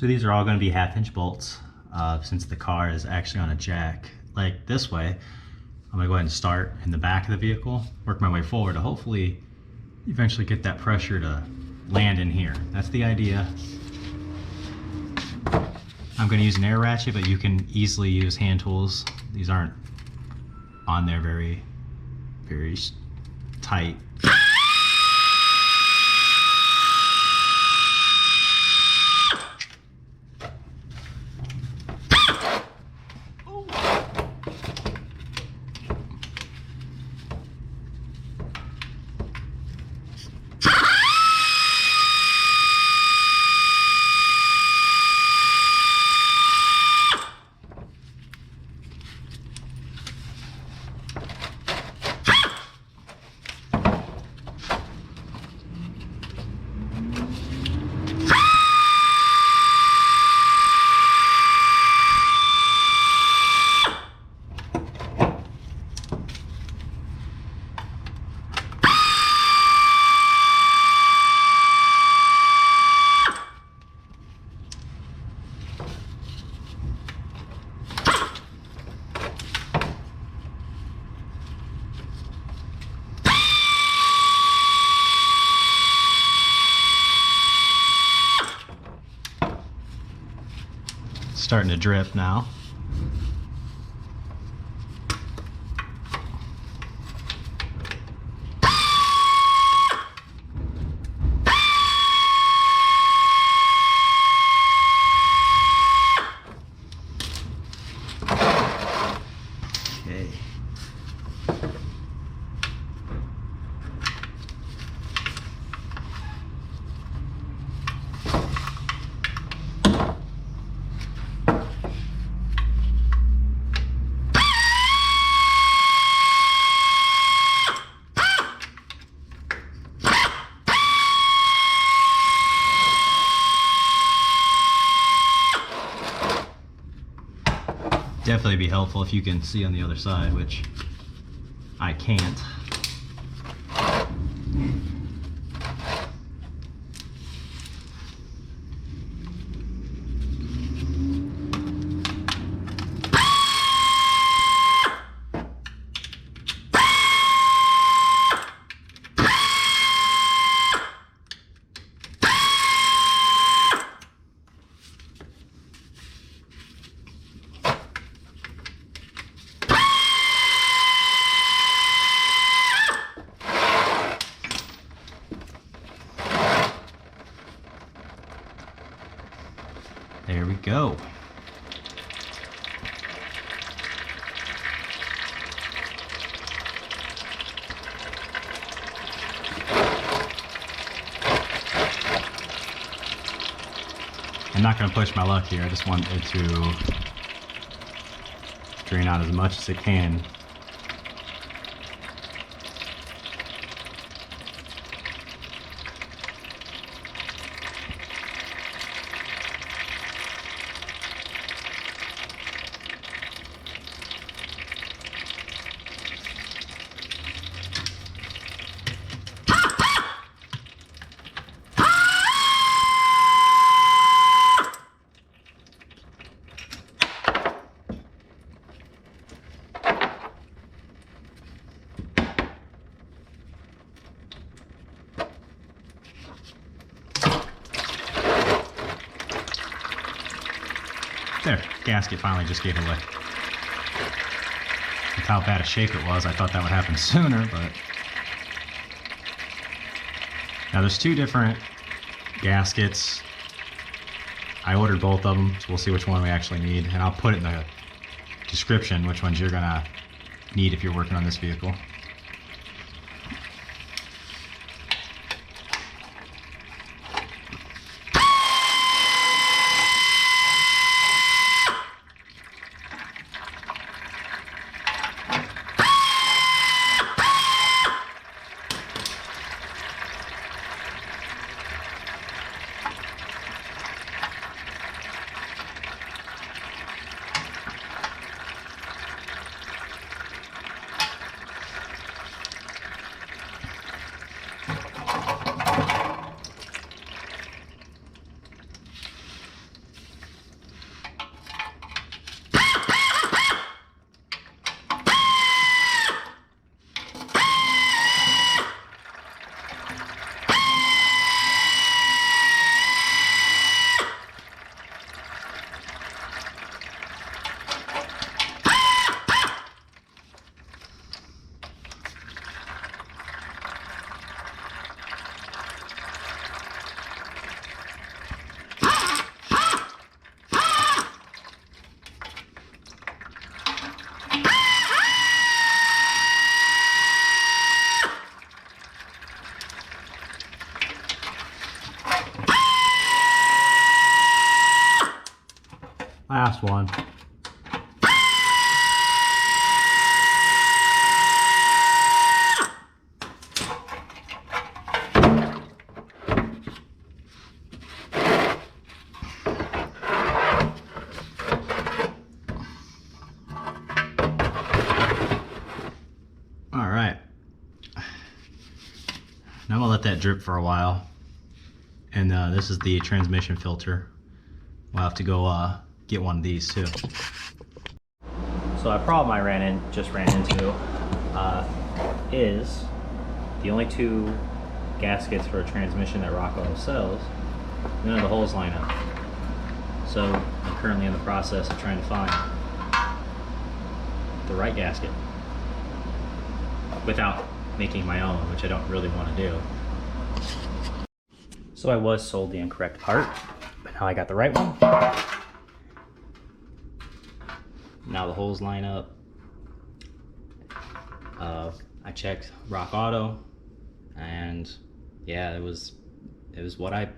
So these are all going to be 1/2-inch bolts. Since the car is actually on a jack like this way, I'm going to go ahead and start in the back of the vehicle, work my way forward to hopefully eventually get that pressure to land in here. That's the idea. I'm going to use an air ratchet, but you can easily use hand tools. These aren't on there very tight. Starting to drip now. Okay. Definitely be helpful if you can see on the other side, which I can't. There we go. I'm not going to push my luck here. I just want it to drain out as much as it can. There, gasket finally just gave away. With how bad a shape it was, I thought that would happen sooner, but... Now there's two different gaskets. I ordered both of them, so we'll see which one we actually need, and I'll put it in the description which ones you're gonna need if you're working on this vehicle. Last one. All right. Now I'm gonna let that drip for a while. And this is the transmission filter. We'll have to go get one of these too. So a problem I just ran into is the only two gaskets for a transmission that Rock Auto sells, none of the holes line up. So I'm currently in the process of trying to find the right gasket without making my own, which I don't really want to do. So I was sold the incorrect part, but now I got the right one. Now the holes line up. I checked Rock Auto, and yeah, it was what I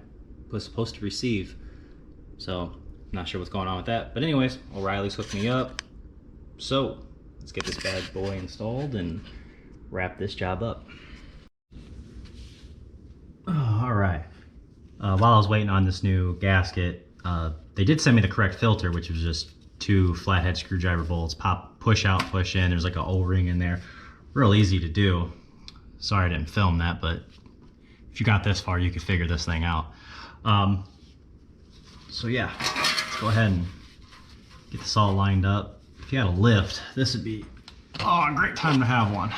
was supposed to receive. So I'm not sure what's going on with that. But anyways, O'Reilly's hooked me up. So let's get this bad boy installed and wrap this job up. Oh, all right. While I was waiting on this new gasket, they did send me the correct filter, which was just 2 flathead screwdriver bolts, push out, push in. There's like an O-ring in there. Real easy to do. Sorry I didn't film that, but if you got this far, you could figure this thing out. So yeah, let's go ahead and get this all lined up. If you had a lift, this would be a great time to have one.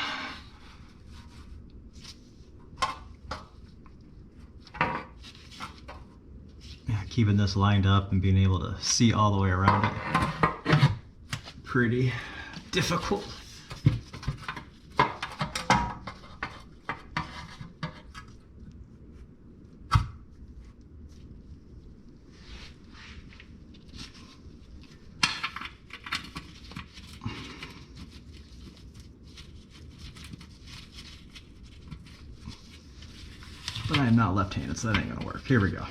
Yeah, keeping this lined up and being able to see all the way around it, pretty difficult. But I am not left-handed, so that ain't gonna work. Here we go.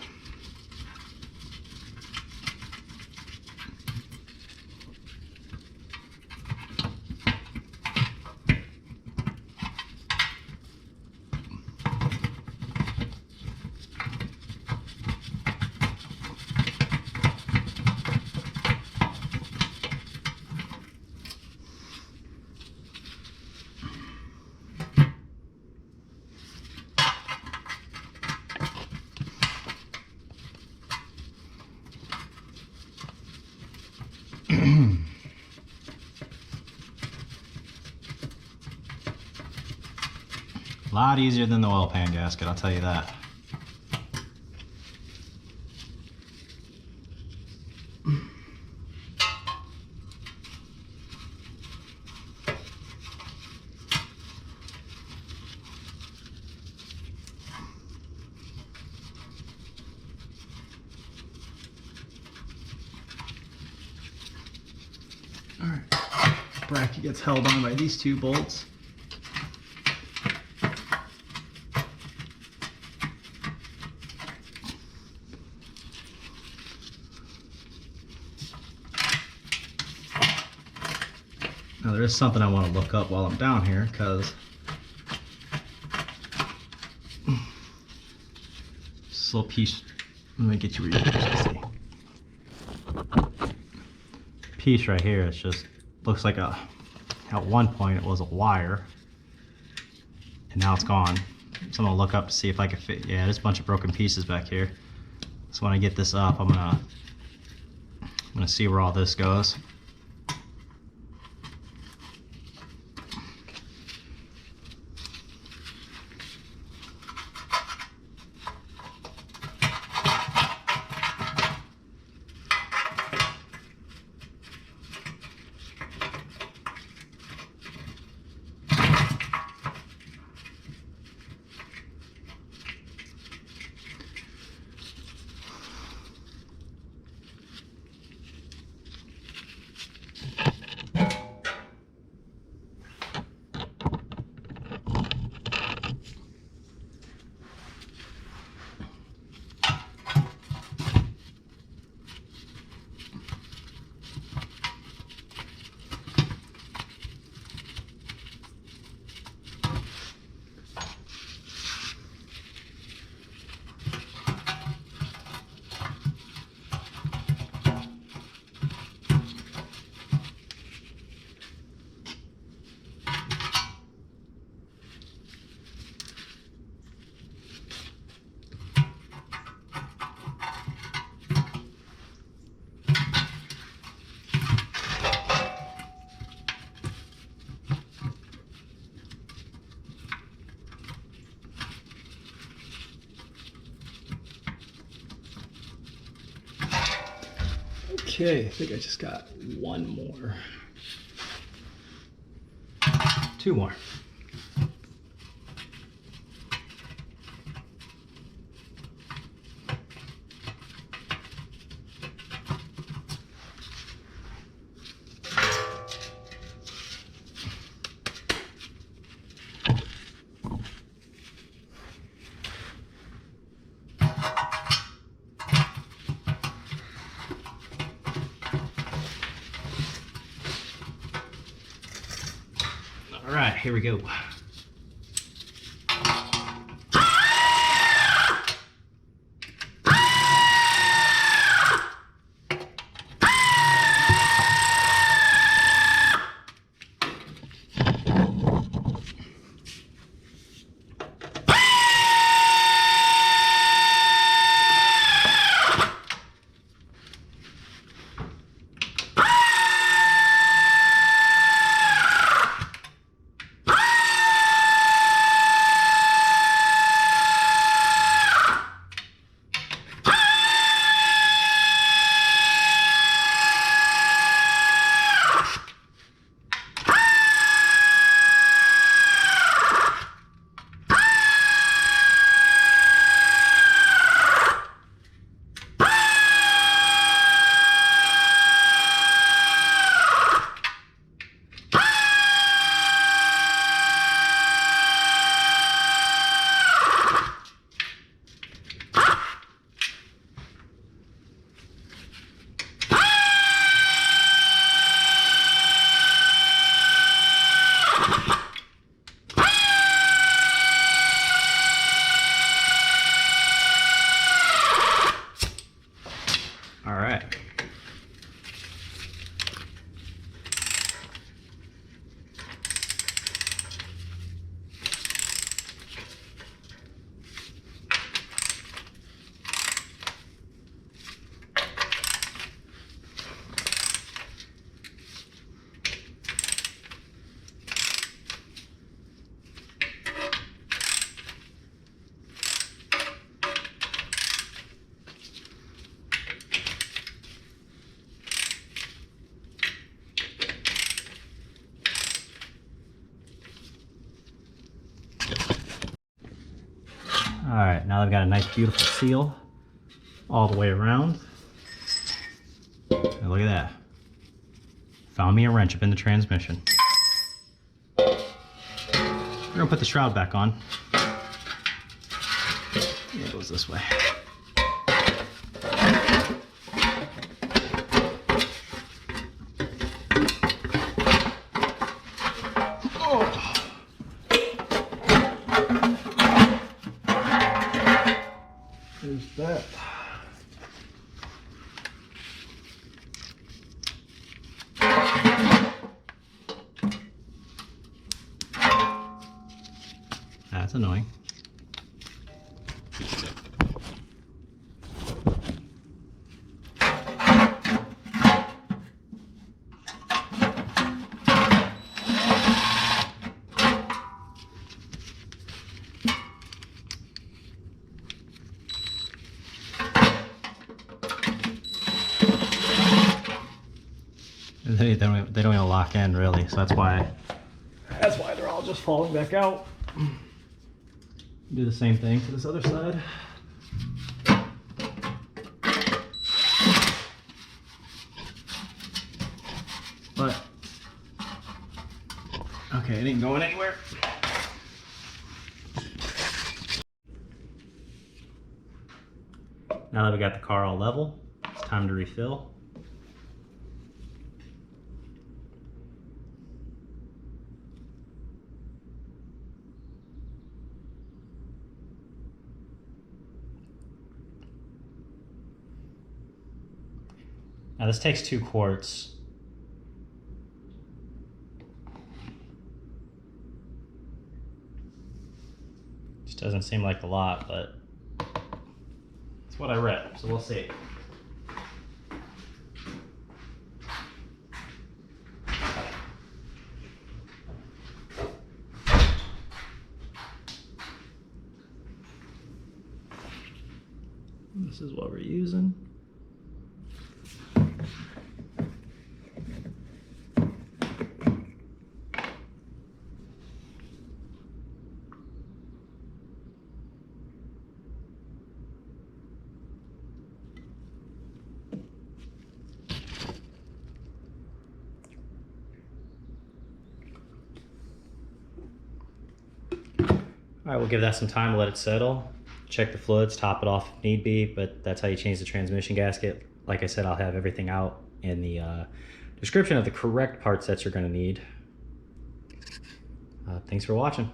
A lot easier than the oil pan gasket, I'll tell you that. All right, bracket gets held on by these 2 bolts. Now there is something I want to look up while I'm down here, because this little piece, let me get you where you can see. Piece right here, it's just looks like at one point it was a wire, and now it's gone. So I'm gonna look up to see if I can fit. Yeah, there's a bunch of broken pieces back here. So when I get this up, I'm gonna see where all this goes. Okay, I think I just got one more. Two more. All right, here we go. All right. All right, now I've got a nice beautiful seal all the way around. And look at that. Found me a wrench up in the transmission. We're gonna put the shroud back on. It goes this way. There's that. That's annoying. They don't even lock in really, so that's why they're all just falling back out. Do the same thing to this other side. But okay, it ain't going anywhere. Now that we got the car all level, it's time to refill. Now this takes 2 quarts. Just doesn't seem like a lot, but it's what I read, so we'll see. This is what we're using. right, we'll give that some time to let it settle. Check the fluids, top it off if need be, but that's how you change the transmission gasket. Like I said, I'll have everything out in the description of the correct parts that you're going to need. Thanks for watching.